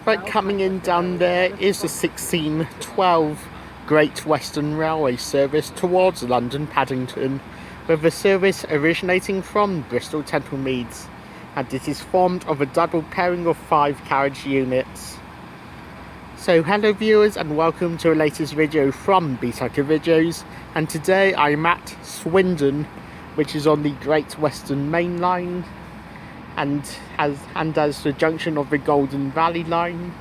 Right, coming in down there is the 1612 Great Western Railway service towards London Paddington, with a service originating from Bristol Temple Meads, and it is formed of a double pairing of 5 carriage units. So hello viewers, and welcome to the latest video from B-Tucker Videos, and today I'm at Swindon, which is on the Great Western Main Line and as the junction of the Golden Valley Line.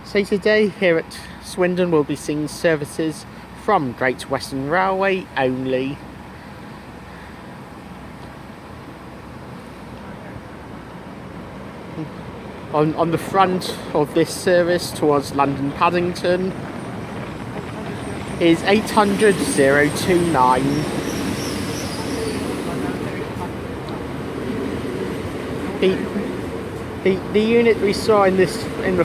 So today here at Swindon we'll be seeing services from Great Western Railway only. On the front of this service towards London Paddington is 800-029. The unit we saw in the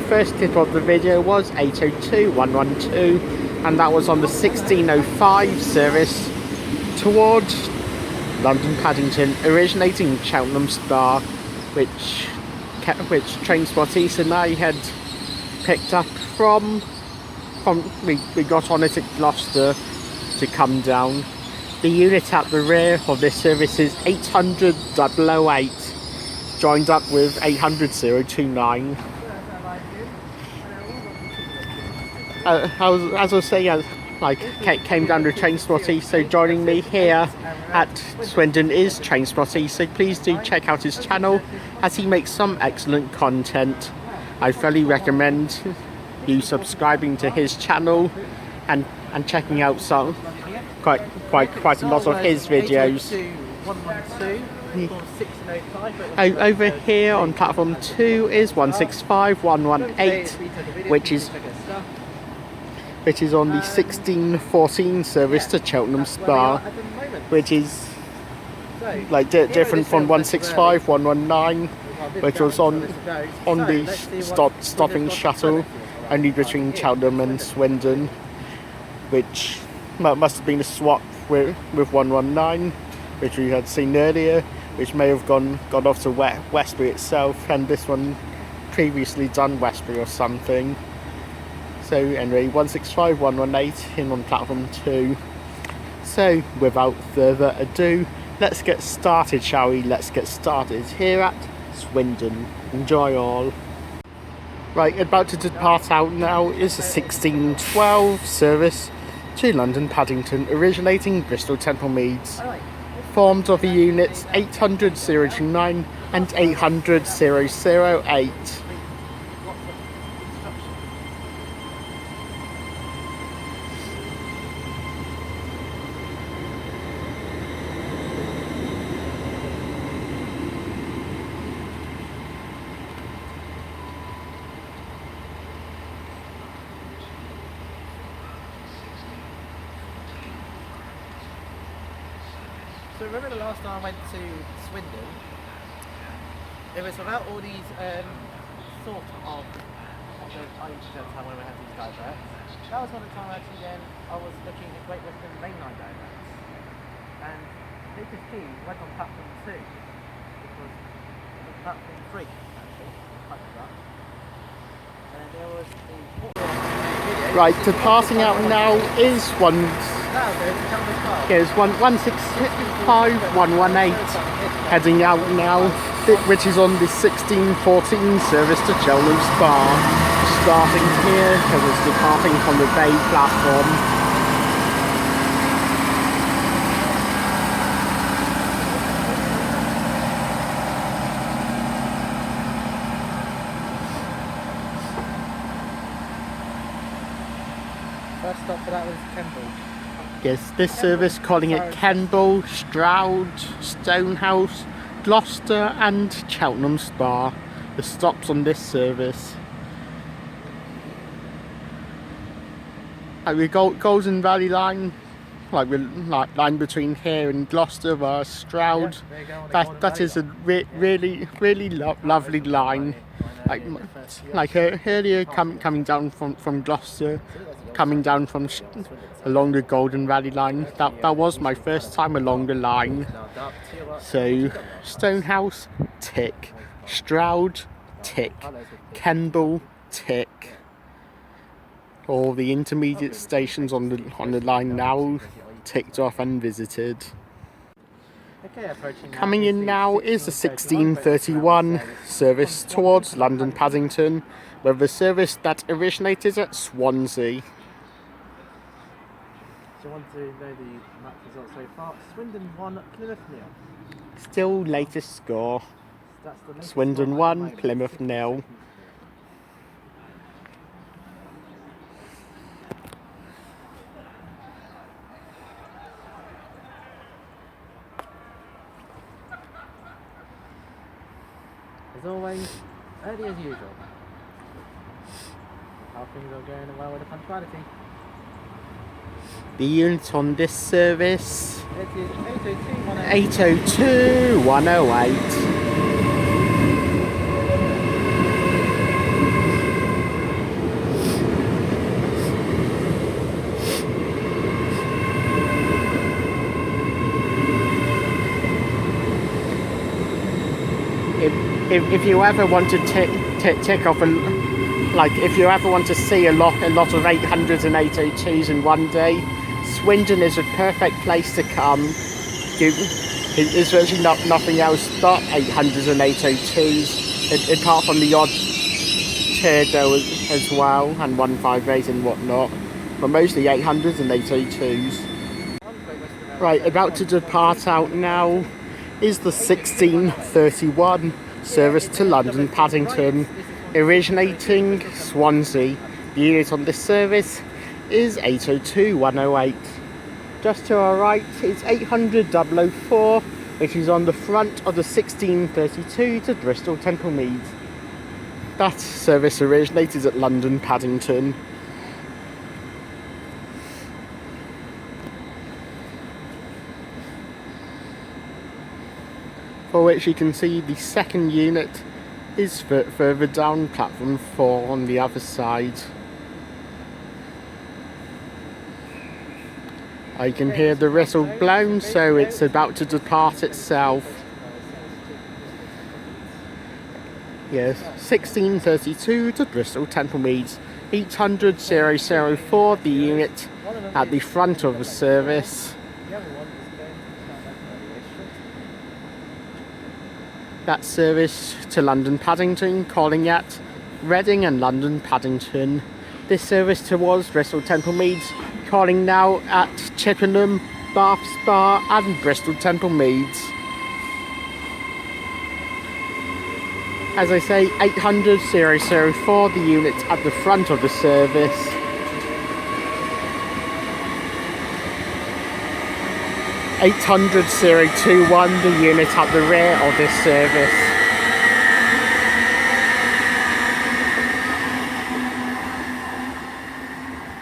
first clip of the video was 802-112, and that was on the 1605 service towards London Paddington, originating Cheltenham Star, which TrainSpot East and I had picked up from we got on it at Gloucester to come down. The unit at the rear of this service is 800-008, joined up with 800-029. As I was saying, came down to TrainSpot East, so joining me here at Swindon is TrainSpot East, so please do check out his channel as he makes some excellent content. I fully recommend you subscribing to his channel and checking out some quite a lot of his videos. Over here on platform 2 is 165-118, which is on the 1614 service to Cheltenham Spa, which is different from 165-119, which was on the stopping shuttle only between Cheltenham and Swindon, which must have been a swap with 119, which we had seen earlier, which may have gone off to Westbury itself, and this one previously done Westbury or something. So anyway, 165-118 in on platform 2. So without further ado, let's get started, shall we? Let's get started here at Swindon. Enjoy all. Right, about to depart out now is the 1612 service to London Paddington, originating Bristol Temple Meads, formed of the units 800-029 and 800-008. So remember the last time I went to Swindon, it was without all these sort of, I used to time when we had these diverts. That was one of the time actually then I was looking at Great Western Mainline diverts. And Lucas Key went on platform 2, which was platform 3 actually, like that. And then there was the... Right, departing out now is 165-118, heading out now, which is on the 1614 service to Cheltenham Spa, starting here as it's departing from the bay platform. First stop for that was Kemble. Yes, this service calling it Kemble, Stroud, Stonehouse, Gloucester and Cheltenham Spa. The stops on this service. Like the Golden Valley Line, like line between here and Gloucester via Stroud. That is a really lovely line. Like earlier coming down from Gloucester, coming down from along the Golden Valley Line. That was my first time along the line. So Stonehouse, tick. Stroud, tick. Kemble, tick. All the intermediate stations on the line now ticked off and visited. Coming in now is the 1631 service towards London Paddington, with the service that originated at Swansea. Do you want to know the match results so far? Swindon 1, Plymouth 0. Still latest score. Swindon 1, Plymouth 0. As always, early as usual. How things are going well with the punctuality. The unit on this service, It is 802 108. If you ever want to tick off if you ever want to see a lot of 800s and 802s in one day, Swindon is a perfect place to come. There's virtually nothing else but 800s and 802s, apart from the odd Turdo as well, and 158 and whatnot, but mostly 800s and 802s. Right, about to depart out now is the 1631 service to London Paddington, originating Swansea. The unit on this service is 802 108. Just to our right is 800 004, which is on the front of the 1632 to Bristol Temple Meads. That service originated at London Paddington. For which you can see the second unit is further down platform 4 on the other side. I can hear the whistle blown, so it's about to depart itself. Yes, 1632 to Bristol Temple Meads, 800 004, the unit at the front of the service. That service to London Paddington, calling at Reading and London Paddington. This service towards Bristol Temple Meads, calling now at Chippenham, Bath Spa and Bristol Temple Meads. As I say, 800 004, the unit at the front of the service. $800 021, the unit at the rear of this service.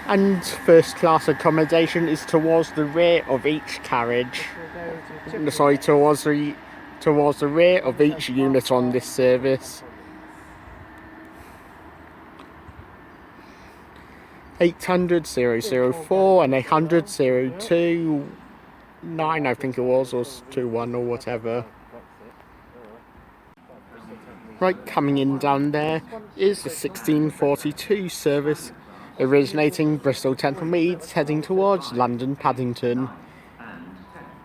And first class accommodation is towards the rear of each carriage. Sorry, towards the rear of each unit on this service. 800 004 and 800 029, I think it was, or 21 or whatever. Right, coming in down there is the 1642 service, originating Bristol Temple Meads, heading towards London Paddington,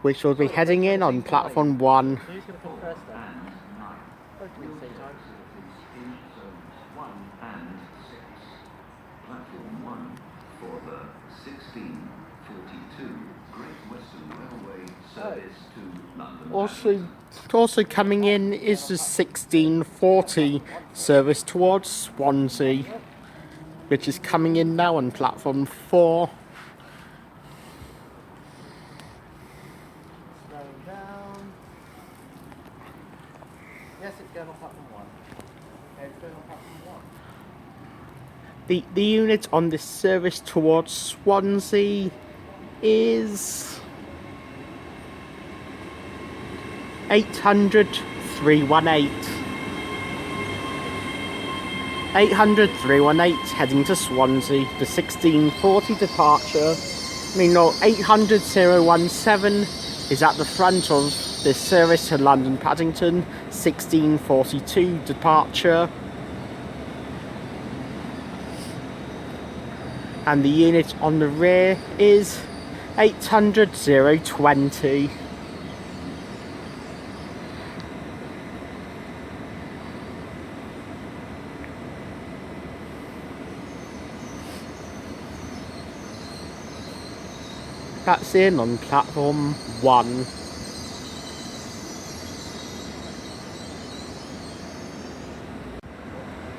which will be heading in on platform 1. Also coming in is the 1640 service towards Swansea, which is coming in now on platform 4. Slowing down. Yes, it's going on platform 1. Okay, it's going on platform 1. The unit on this service towards Swansea is 800 318. 800 318 heading to Swansea, the 1640 departure. 800 017 is at the front of this service to London Paddington, 1642 departure. and the unit on the rear is 800 020. That's in on platform 1.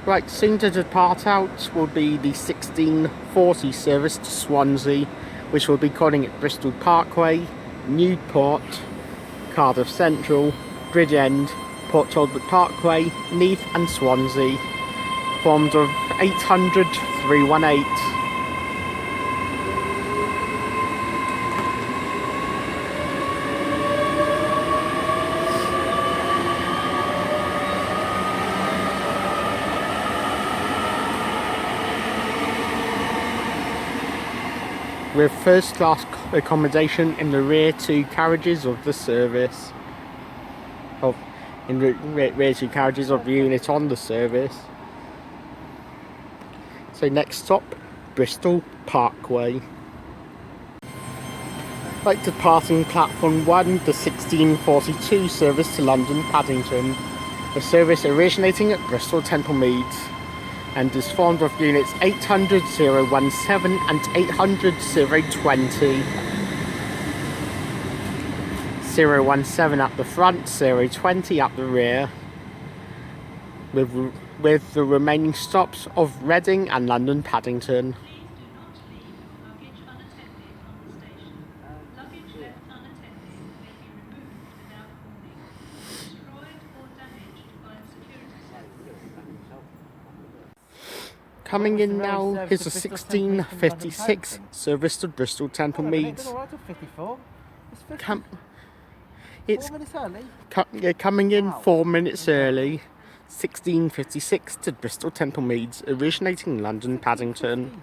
Right, soon to depart out will be the 1640 service to Swansea, which will be calling at Bristol Parkway, Newport, Cardiff Central, Bridgend, Port Talbot Parkway, Neath and Swansea, formed of 800 318. With first class accommodation in the rear two carriages of the service. In the rear two carriages of the unit on the service. So next stop, Bristol Parkway. Right, departing platform 1, the 1642 service to London Paddington. The service originating at Bristol Temple Meads, and is formed of units 800 017 and 800 020. 017 at the front, 020 at the rear, with the remaining stops of Reading and London Paddington. Coming in now is the 1656 service to Bristol Temple Meads. It's 4 minutes early? Coming in 4 minutes early. 1656 to Bristol Temple Meads, originating London Paddington.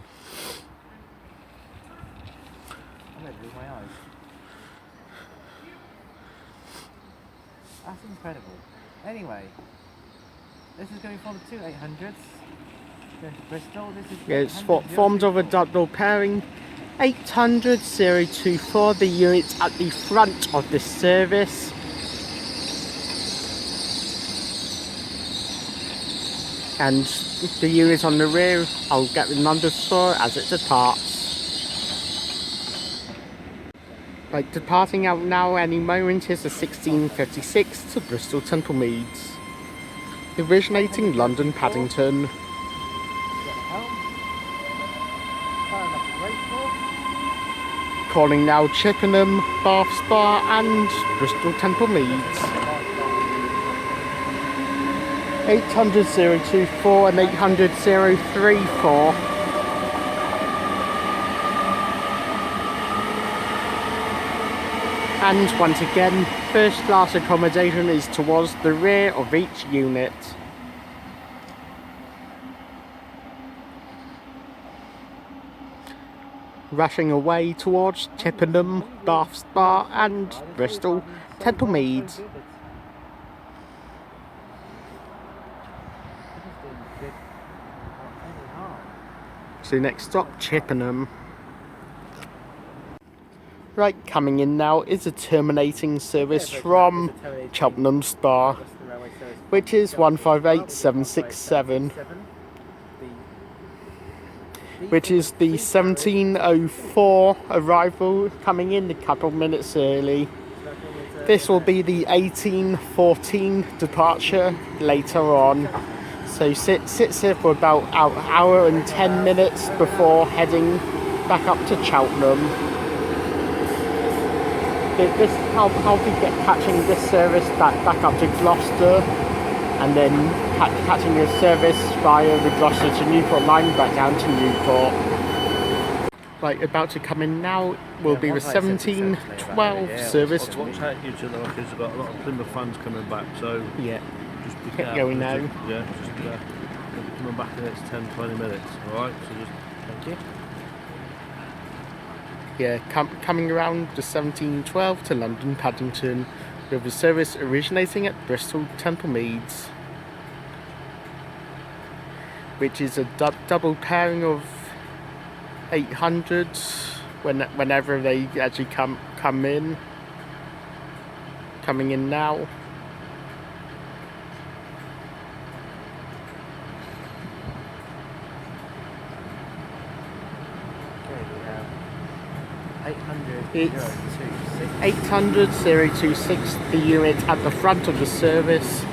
I'm going to lose my eyes. That's incredible. Anyway, this is going for the two 800s. Bristol, this is It's formed of a double pairing. 800 024, the unit at the front of this service. And the unit on the rear, I'll get the numbers for as it departs. Right, departing out now any moment is the 1656 to Bristol Temple Meads, originating London Paddington. Calling now Chippenham, Bath Spa and Bristol Temple Meads. 800 024 and 800 034. And once again, first class accommodation is towards the rear of each unit. Rushing away towards Chippenham, Bath Spa and Bristol Temple Meads. So next stop, Chippenham. Right, coming in now is a terminating service from Cheltenham Spa, which is 158767. Which is the 1704 arrival, coming in a couple minutes early. This will be the 1814 departure later on. So sits here for about an hour and 10 minutes before heading back up to Cheltenham. This I'll be catching this service back up to Gloucester, and then catching the service via the Gloucester to Newport line back down to Newport. Right, about to come in now will be the 1712 service. Watch out you to the because we've got a lot of Plymouth fans coming back, so yeah, just be keep careful. going now. Yeah, just they'll be coming back in the next 10-20 minutes. Alright, so just Thank you. Yeah, coming around the 1712 to London Paddington, with a service originating at Bristol Temple Meads, which is a double pairing of 800s whenever they actually come in. Coming in now. Okay, we have 800 It's 026. 800 026, the unit at the front of the service.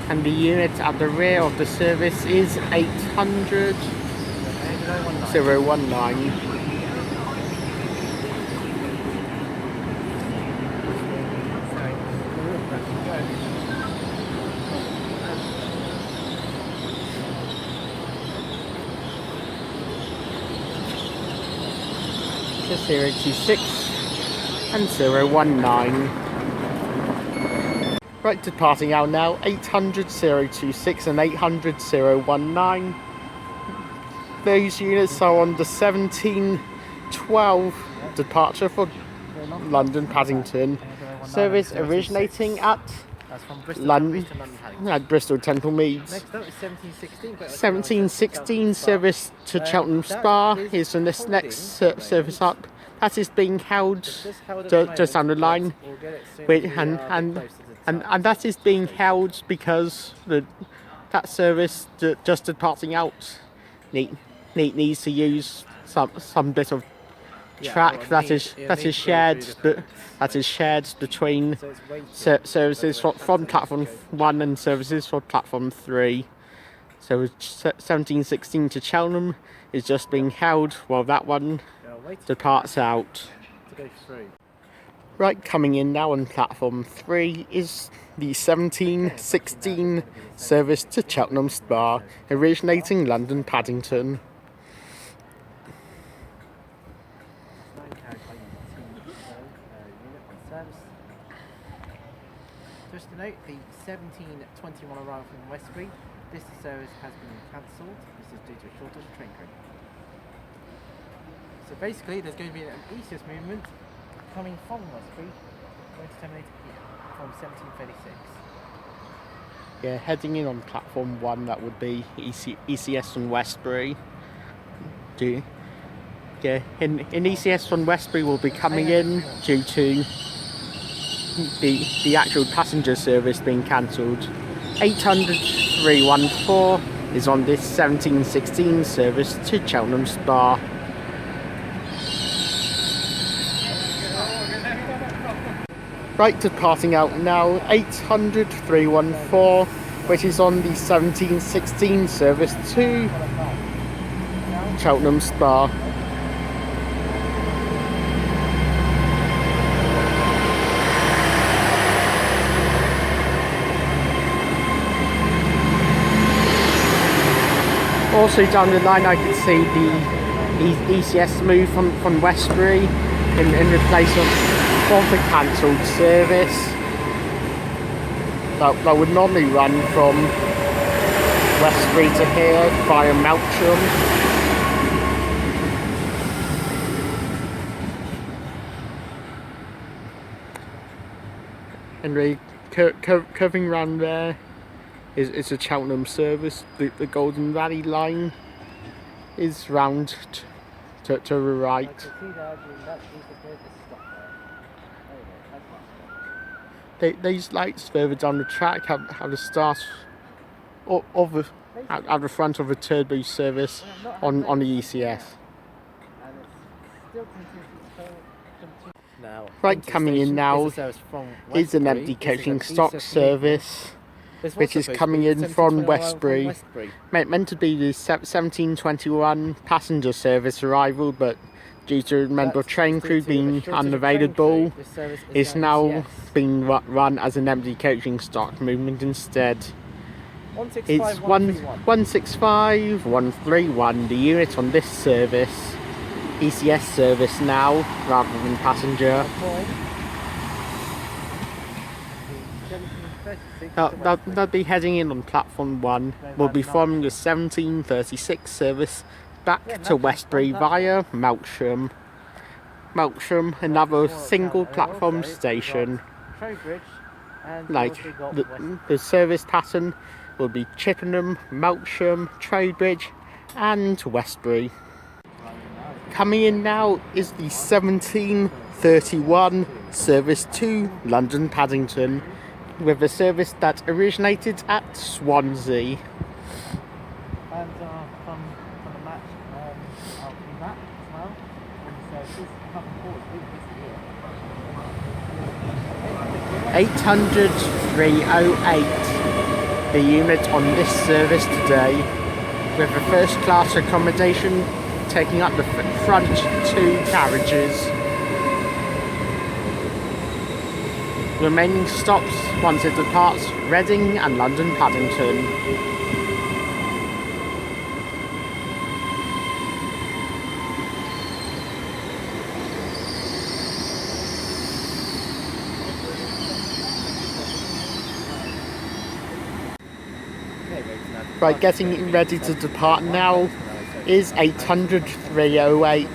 And the unit at the rear of the service is 800 019. The 026 and 019. Right, departing out now, 800 026 and 800 019. Those units are on the 1712 departure for London Paddington. Service originating at That's from Bristol London, to London Paddington. at Bristol Temple Meads. Next up is 1716. 1716 service to Cheltenham Spa is the next service up. That is being held just down the line, and that is being held because that service just departing out needs to use some bit of track that is shared between services from platform 1 and services for platform 3. So 1716 to Cheltenham is just being held while that one departs out. to go through. Right, coming in now on platform 3 is the 1716 service to Cheltenham Spa, originating London Paddington. Just to note, the 1721 arrival from Westbury, this service has been cancelled. This is due to a shortage of train crew. So basically, there's going to be an ECS movement coming from Westbury, going to terminate here from 1736. Yeah, heading in on platform 1, that would be ECS on Westbury. In ECS on Westbury will be coming in due to the actual passenger service being cancelled. 800 314 is on this 1716 service to Cheltenham Spa. Right, departing out now, 800 314, which is on the 1716 service to Cheltenham Spa. Also down the line I can see the ECS move from Westbury in replace of the cancelled service that would normally run from Westbury to here via Melksham. And really curving round there is a Cheltenham service. The Golden Valley line is round to the right. These lights further down the track have the start at the front of a turbo service on the ECS. Now, Right, coming in now is an empty coaching stock service, which is coming in from Westbury. Meant to be the 1721 passenger service arrival, but due to member of train crew being unavailable, is now being run as an empty coaching stock movement instead. It's 165 131, the unit on this service, ECS service now rather than passenger. They'll be heading in on platform 1. We'll be forming the 1736 service back to Westbury via Melksham. Melksham, another single platform station. Trowbridge And like we've also got the service pattern will be Chippenham, Melksham, Trowbridge and Westbury. Coming in now is the 1731 service to London Paddington, with a service that originated at Swansea. And from the match, I'll be back as well. And so this coming forward, this year. 800 308, the unit on this service today, with a first class accommodation taking up the front 2 carriages. Remaining stops once it departs Reading and London Paddington. Right, getting ready to depart now is 800 308,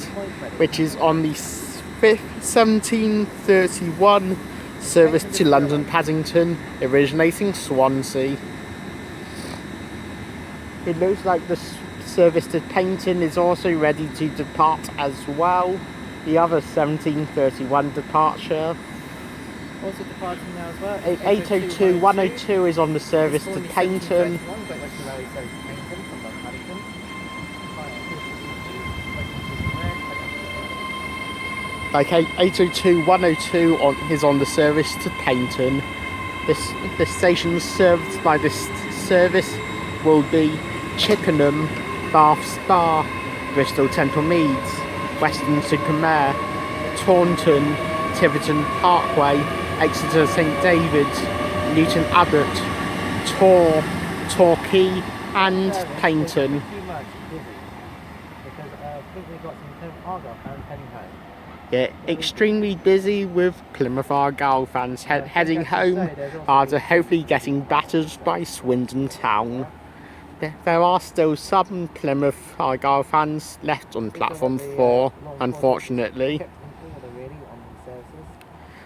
which is on the 1731 service to London Paddington, originating Swansea. It looks like the service to Paynton is also ready to depart as well. The other 1731 departure. Also departing now as well. 802 102 is on the service to Paynton. Like 802 102 is on the service to Paynton. The station served by this service will be Chippenham, Bath Spa, Bristol Temple Meads, Weston-super-Mare, Taunton, Tiverton Parkway, Exeter St David's, Newton Abbot, Torquay and Paynton. Yeah, extremely busy with Plymouth Argyle fans heading home after hopefully getting battered by Swindon Town. There are still some Plymouth Argyle fans left on platform 4, unfortunately.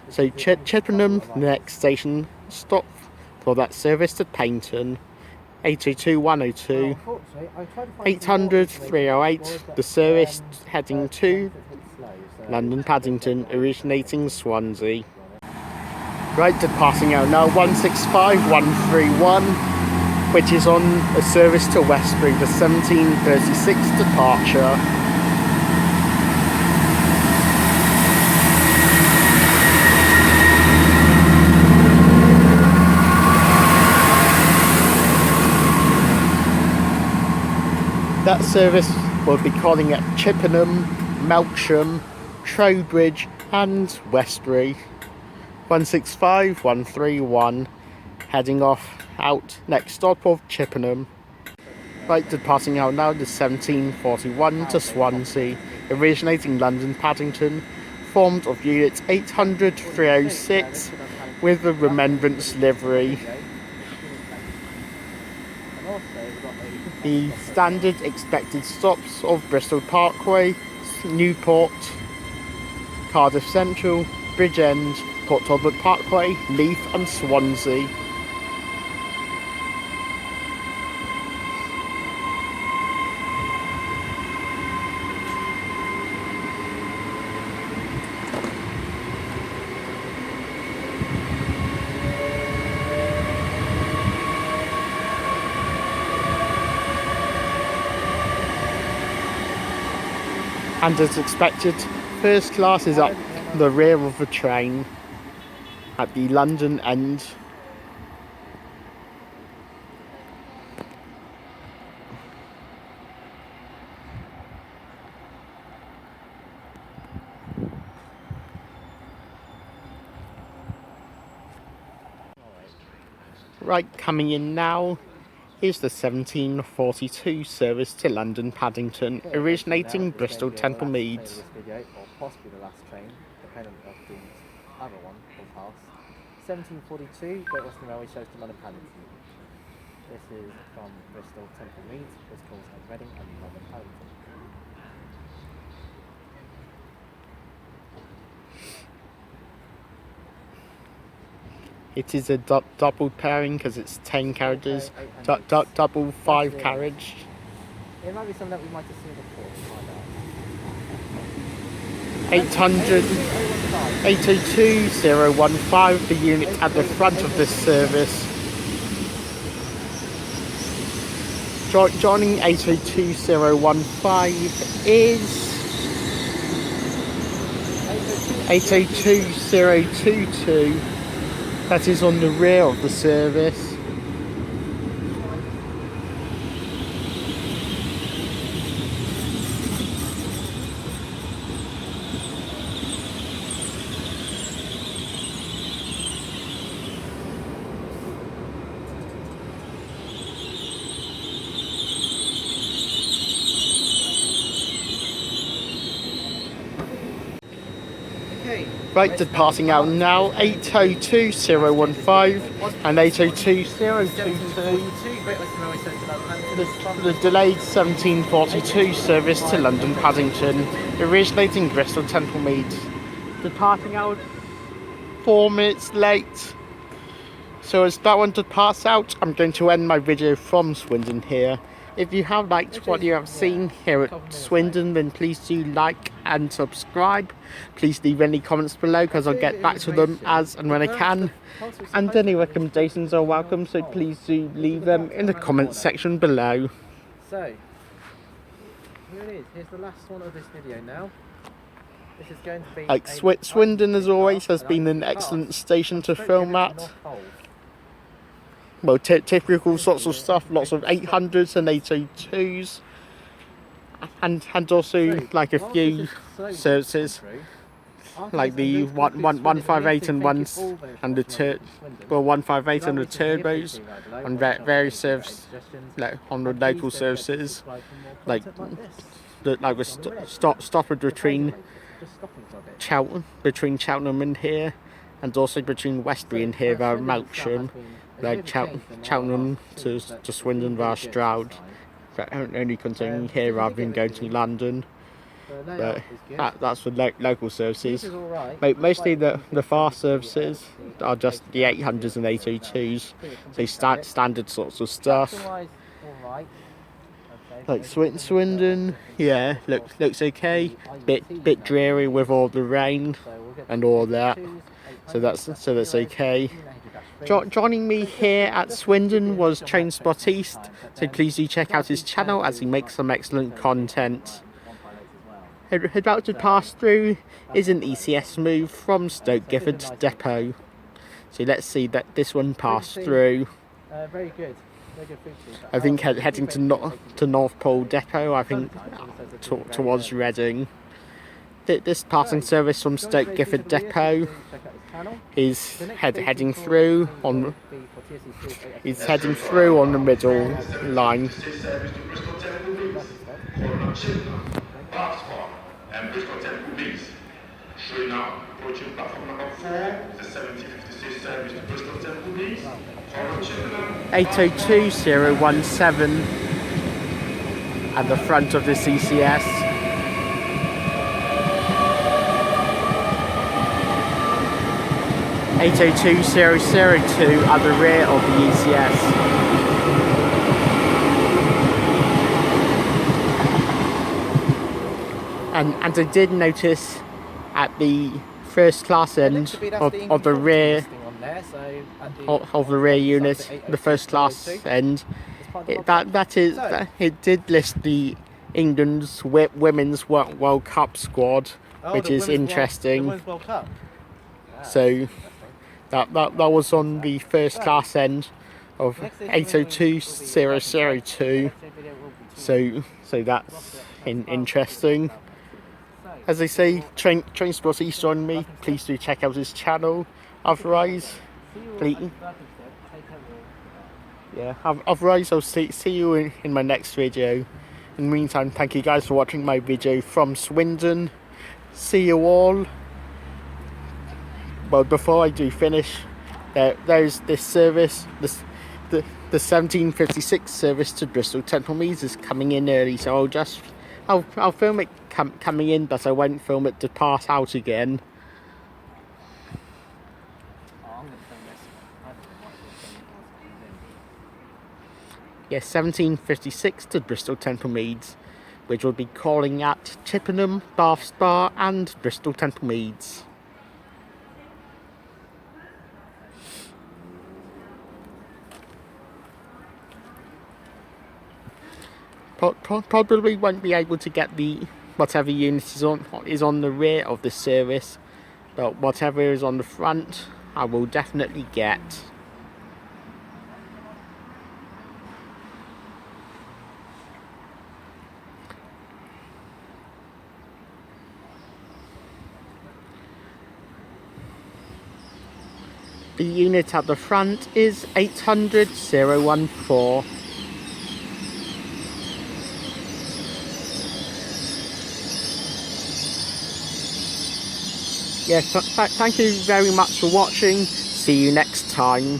So Chippenham, the next station stop for that service to Paynton. 802 102, 800 308, the service heading to London Paddington, originating Swansea. Right, departing out now 165 131, which is on a service to Westbury, the 1736 departure. That service will be calling at Chippenham, Melksham, Trowbridge and Westbury. 165 131, heading off out next stop of Chippenham. Right, departing out now the 1741 to Swansea, originating London Paddington, formed of units 800 306 with the Remembrance livery. The standard expected stops of Bristol Parkway, Newport, Cardiff Central, Bridgend, Port Talbot Parkway, Leith and Swansea. And as expected, first class is up the rear of the train at the London end. Right, coming in now is the 1742 service to London Paddington, originating Bristol Temple Meads. Or possibly the last train, depending on the other one will pass. 1742, Great Western Railway shows to London Paddington. This is from Bristol Temple Meads. This calls at Reading and London Paddington. It is a double pairing because it's 10 carriages, double 5 carriage. It might be something that we might have seen before. 800 802-015, the unit at the front of this service. Joining 802-015 is 802-022. That is on the rear of the service. Right, departing out now, 802-015 and 802-022. The delayed 1742 service to London Paddington, originating Bristol Temple Meads. Departing out 4 minutes late. So as that one departs out, I'm going to end my video from Swindon here. If you have liked what you have seen here at Swindon, then please do like and subscribe. Please leave any comments below because I'll get back to them as and when I can. And any recommendations are welcome, so please do leave them in the comments section below. So, here it is. Here's the last one of this video now. This is going to be like Swindon, as always, has been an excellent station to film at. Well, typical sorts of stuff, lots of 800s and 802s, and also like a few services, like the 158 and 158 and the turbos on various services, like on the local services, like the stopper between Cheltenham and here, and also between Westbury and here via Melksham. Like Cheltenham to Swindon via Stroud, only continuing here rather than going to London. But that's for local services. Mostly the fast services are just the 800s and 802s, so standard sorts of stuff. Like Swindon, yeah, looks okay. Bit dreary with all the rain and all that, so that's okay. Joining me here at Swindon was TrainSpot East, so please do check out his channel as he makes some excellent content. About to pass through is an ECS move from Stoke Gifford Depot. So let's see that this one passed through. Very good. I think heading to North Pole Depot, I think towards Reading. This passing service from Stoke Gifford Depot is heading through on the middle line. Bristol Temple East. Sure now, approaching platform number 4, the 1756 service to Bristol Temple East. 802-017 at the front of the CCS. 802-002 at the rear of the ECS. And I did notice at the first class end of the rear unit, the first class end, it did list the England's Women's World Cup squad, which is interesting. So that was on the first class end of 802-002. So that's interesting. As I say, TrainSpot East joined me. Please do check out his channel. Otherwise, I'll see you in my next video. In the meantime, thank you guys for watching my video from Swindon. See you all. Well, before I do finish, there's this service, the 1756 service to Bristol Temple Meads is coming in early, so I'll film it coming in, but I won't film it to pass out again. Oh, I'm going to film this. Yes, 1756 to Bristol Temple Meads, which will be calling at Chippenham, Bath Spa and Bristol Temple Meads. Probably won't be able to get the whatever unit is on the rear of the service, but whatever is on the front I will definitely get. The unit at the front is 800-014. Yes, thank you very much for watching. See you next time.